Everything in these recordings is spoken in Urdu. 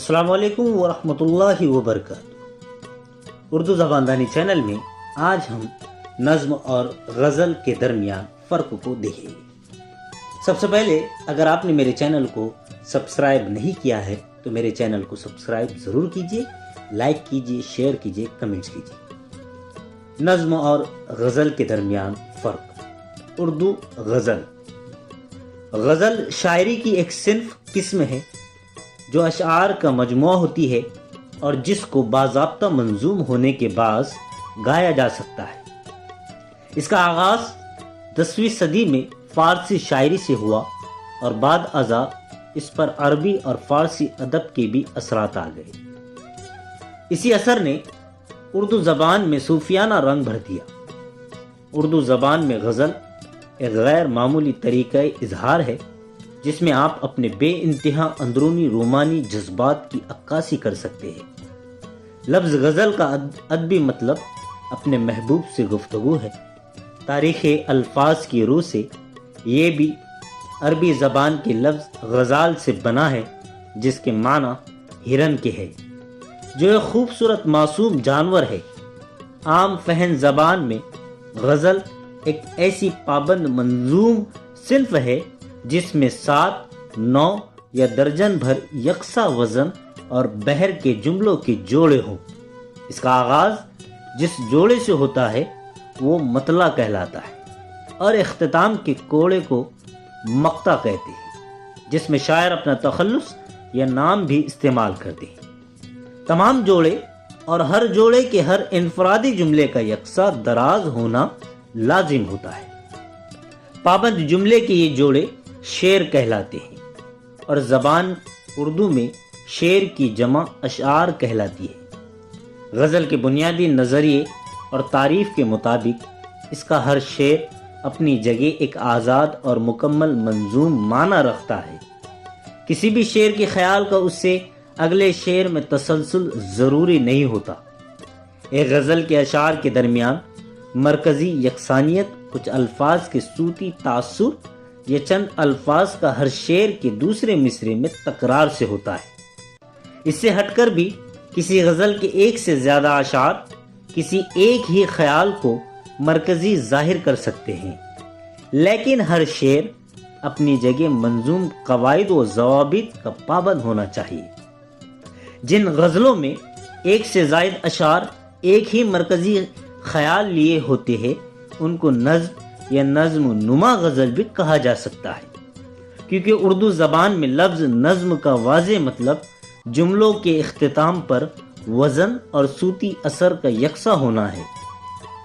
السلام علیکم ورحمۃ اللہ وبرکاتہ۔ اردو زبان دانی چینل میں آج ہم نظم اور غزل کے درمیان فرق کو دیکھیں گے۔ سب سے پہلے اگر آپ نے میرے چینل کو سبسکرائب نہیں کیا ہے تو میرے چینل کو سبسکرائب ضرور کیجیے، لائک کیجیے، شیئر کیجیے، کمنٹس کیجیے۔ نظم اور غزل کے درمیان فرق۔ اردو غزل شاعری کی ایک صنف قسم ہے جو اشعار کا مجموعہ ہوتی ہے اور جس کو باضابطہ منظوم ہونے کے باعث گایا جا سکتا ہے۔ اس کا آغاز 10ویں صدی میں فارسی شاعری سے ہوا اور بعد ازاں اس پر عربی اور فارسی ادب کے بھی اثرات آ گئے۔ اسی اثر نے اردو زبان میں صوفیانہ رنگ بھر دیا۔ اردو زبان میں غزل ایک غیر معمولی طریقہ اظہار ہے جس میں آپ اپنے بے انتہا اندرونی رومانی جذبات کی عکاسی کر سکتے ہیں۔ لفظ غزل کا ادبی مطلب اپنے محبوب سے گفتگو ہے۔ تاریخ الفاظ کی روح سے یہ بھی عربی زبان کے لفظ غزال سے بنا ہے جس کے معنی ہرن کے ہے، جو ایک خوبصورت معصوم جانور ہے۔ عام فہم زبان میں غزل ایک ایسی پابند منظوم صنف ہے جس میں 7، 9 یا درجن بھر یکساں وزن اور بحر کے جملوں کے جوڑے ہوں۔ اس کا آغاز جس جوڑے سے ہوتا ہے وہ مطلع کہلاتا ہے اور اختتام کے کوڑے کو مقطع کہتے ہیں، جس میں شاعر اپنا تخلص یا نام بھی استعمال کرتے ہیں۔ تمام جوڑے اور ہر جوڑے کے ہر انفرادی جملے کا یکساں دراز ہونا لازم ہوتا ہے۔ پابند جملے کے یہ جوڑے شعر کہلاتے ہیں اور زبان اردو میں شعر کی جمع اشعار کہلاتی ہے۔ غزل کے بنیادی نظریے اور تعریف کے مطابق اس کا ہر شعر اپنی جگہ ایک آزاد اور مکمل منظوم معنی رکھتا ہے۔ کسی بھی شعر کے خیال کا اس سے اگلے شعر میں تسلسل ضروری نہیں ہوتا۔ ایک غزل کے اشعار کے درمیان مرکزی یکسانیت، کچھ الفاظ کے صوتی تاثر یا چند الفاظ کا ہر شعر کے دوسرے مصرعے میں تکرار سے ہوتا ہے۔ اس سے ہٹ کر بھی کسی غزل کے ایک سے زیادہ اشعار کسی ایک ہی خیال کو مرکزی ظاہر کر سکتے ہیں، لیکن ہر شعر اپنی جگہ منظوم قواعد و ضوابط کا پابند ہونا چاہیے۔ جن غزلوں میں ایک سے زائد اشعار ایک ہی مرکزی خیال لیے ہوتے ہیں ان کو نظم یا نظم نما غزل بھی کہا جا سکتا ہے، کیونکہ اردو زبان میں لفظ نظم کا واضح مطلب جملوں کے اختتام پر وزن اور صوتی اثر کا یکساں ہونا ہے۔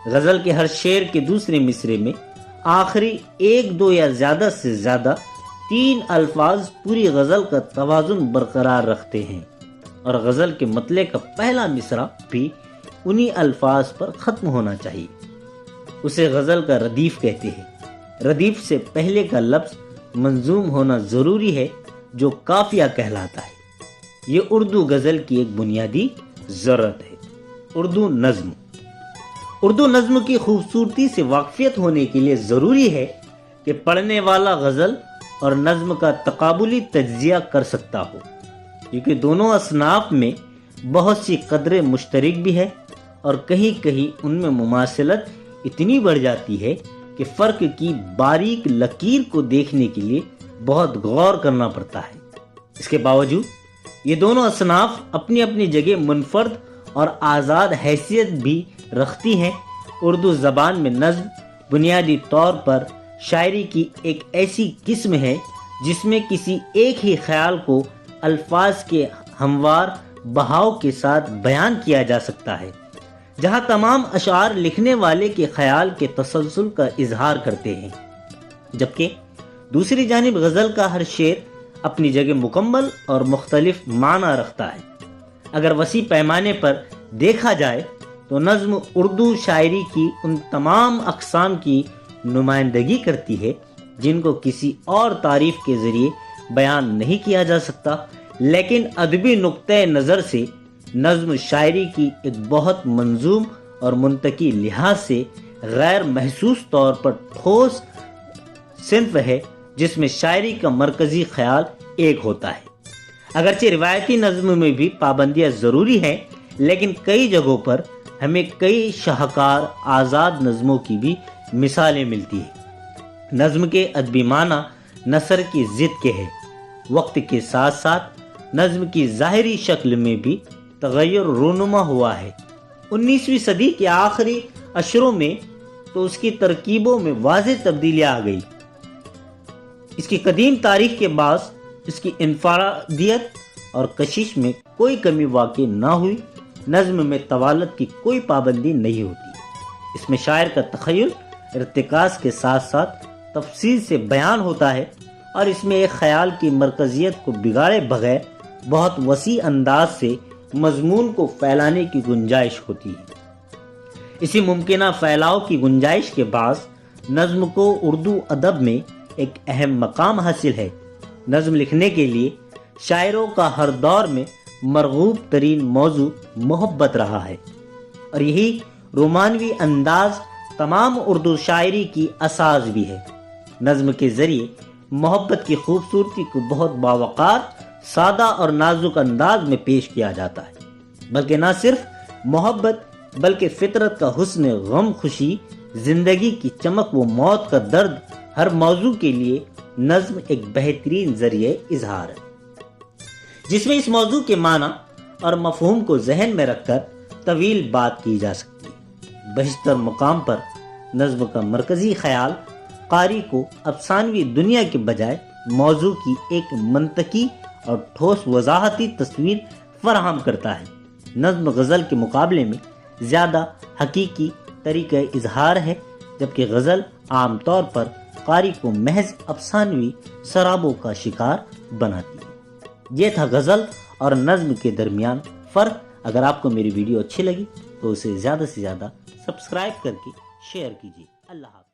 غزل کے ہر شعر کے دوسرے مصرعے میں آخری 1، 2 یا زیادہ سے زیادہ 3 الفاظ پوری غزل کا توازن برقرار رکھتے ہیں اور غزل کے مطلع کا پہلا مصرع بھی انہی الفاظ پر ختم ہونا چاہیے۔ اسے غزل کا ردیف کہتے ہیں۔ ردیف سے پہلے کا لفظ منظوم ہونا ضروری ہے جو قافیہ کہلاتا ہے۔ یہ اردو غزل کی ایک بنیادی ضرورت ہے۔ اردو نظم کی خوبصورتی سے واقفیت ہونے کے لیے ضروری ہے کہ پڑھنے والا غزل اور نظم کا تقابلی تجزیہ کر سکتا ہو، کیونکہ دونوں اصناف میں بہت سی قدریں مشترک بھی ہے اور کہیں کہیں ان میں مماثلت اتنی بڑھ جاتی ہے کہ فرق کی باریک لکیر کو دیکھنے کے لیے بہت غور کرنا پڑتا ہے۔ اس کے باوجود یہ دونوں اصناف اپنی اپنی جگہ منفرد اور آزاد حیثیت بھی رکھتی ہیں۔ اردو زبان میں نظم بنیادی طور پر شاعری کی ایک ایسی قسم ہے جس میں کسی ایک ہی خیال کو الفاظ کے ہموار بہاؤ کے ساتھ بیان کیا جا سکتا ہے، جہاں تمام اشعار لکھنے والے کے خیال کے تسلسل کا اظہار کرتے ہیں، جبکہ دوسری جانب غزل کا ہر شعر اپنی جگہ مکمل اور مختلف معنی رکھتا ہے۔ اگر وسیع پیمانے پر دیکھا جائے تو نظم اردو شاعری کی ان تمام اقسام کی نمائندگی کرتی ہے جن کو کسی اور تعریف کے ذریعے بیان نہیں کیا جا سکتا، لیکن ادبی نقطۂ نظر سے نظم شاعری کی ایک بہت منظوم اور منطقی لحاظ سے غیر محسوس طور پر ٹھوس صنف ہے جس میں شاعری کا مرکزی خیال ایک ہوتا ہے۔ اگرچہ روایتی نظم میں بھی پابندیاں ضروری ہیں، لیکن کئی جگہوں پر ہمیں کئی شاہکار آزاد نظموں کی بھی مثالیں ملتی ہیں۔ نظم کے ادبی معنی نثر کی ضد کے ہے۔ وقت کے ساتھ ساتھ نظم کی ظاہری شکل میں بھی تغیر رونما ہوا ہے۔ 19ویں صدی کے آخری اشروں میں تو اس کی ترکیبوں میں واضح تبدیلیاں آ گئی۔ اس کی قدیم تاریخ کے باعث اس کی انفرادیت اور کشش میں کوئی کمی واقع نہ ہوئی۔ نظم میں طوالت کی کوئی پابندی نہیں ہوتی۔ اس میں شاعر کا تخیل ارتکاز کے ساتھ ساتھ تفصیل سے بیان ہوتا ہے، اور اس میں ایک خیال کی مرکزیت کو بگاڑے بغیر بہت وسیع انداز سے مضمون کو پھیلانے کی گنجائش ہوتی ہے۔ اسی ممکنہ پھیلاؤ کی گنجائش کے باعث نظم کو اردو ادب میں ایک اہم مقام حاصل ہے۔ نظم لکھنے کے لیے شاعروں کا ہر دور میں مرغوب ترین موضوع محبت رہا ہے، اور یہی رومانوی انداز تمام اردو شاعری کی اساس بھی ہے۔ نظم کے ذریعے محبت کی خوبصورتی کو بہت باوقار، سادہ اور نازک انداز میں پیش کیا جاتا ہے، بلکہ نہ صرف محبت بلکہ فطرت کا حسن، غم خوشی، زندگی کی چمک و موت کا درد، ہر موضوع کے لیے نظم ایک بہترین ذریعہ اظہار ہے، جس میں اس موضوع کے معنی اور مفہوم کو ذہن میں رکھ کر طویل بات کی جا سکتی ہے۔ بیشتر مقام پر نظم کا مرکزی خیال قاری کو افسانوی دنیا کے بجائے موضوع کی ایک منطقی اور ٹھوس وضاحتی تصویر فراہم کرتا ہے۔ نظم غزل کے مقابلے میں زیادہ حقیقی طریقہ اظہار ہے، جبکہ غزل عام طور پر قاری کو محض افسانوی سرابوں کا شکار بناتی ہے۔ یہ تھا غزل اور نظم کے درمیان فرق۔ اگر آپ کو میری ویڈیو اچھی لگی تو اسے زیادہ سے زیادہ سبسکرائب کر کے شیئر کیجیے۔ اللہ حافظ۔